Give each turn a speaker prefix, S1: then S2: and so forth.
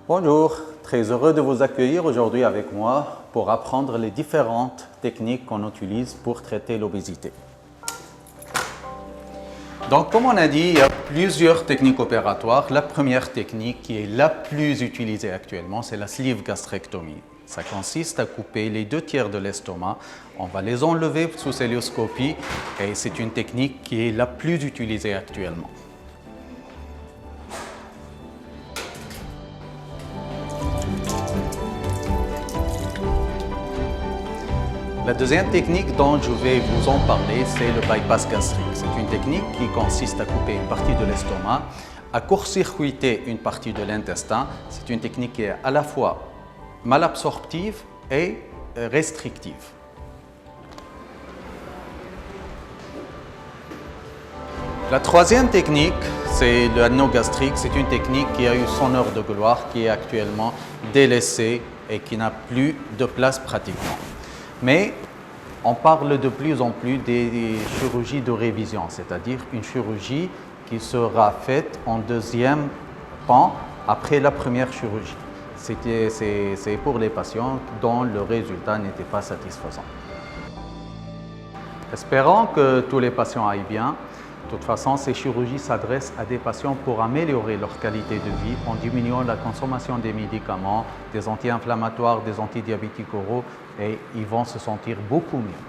S1: Bonjour, très heureux de vous accueillir aujourd'hui avec moi pour apprendre les différentes techniques qu'on utilise pour traiter l'obésité. Donc, comme on a dit, il y a plusieurs techniques opératoires. La première technique qui est la plus utilisée actuellement, c'est la sleeve gastrectomie. Ça consiste à couper les 2/3 de l'estomac. On va les enlever sous cœlioscopie et c'est une technique qui est la plus utilisée actuellement. La deuxième technique dont je vais vous en parler, c'est le bypass gastrique. C'est une technique qui consiste à couper une partie de l'estomac, à court-circuiter une partie de l'intestin. C'est une technique qui est à la fois malabsorptive et restrictive. La troisième technique, c'est l'anneau gastrique. C'est une technique qui a eu son heure de gloire, qui est actuellement délaissée et qui n'a plus de place pratiquement. Mais on parle de plus en plus des chirurgies de révision, c'est-à-dire une chirurgie qui sera faite en deuxième pan après la première chirurgie. C'est pour les patients dont le résultat n'était pas satisfaisant. Espérons que tous les patients aillent bien. De toute façon, ces chirurgies s'adressent à des patients pour améliorer leur qualité de vie en diminuant la consommation des médicaments, des anti-inflammatoires, des antidiabétiques oraux et ils vont se sentir beaucoup mieux.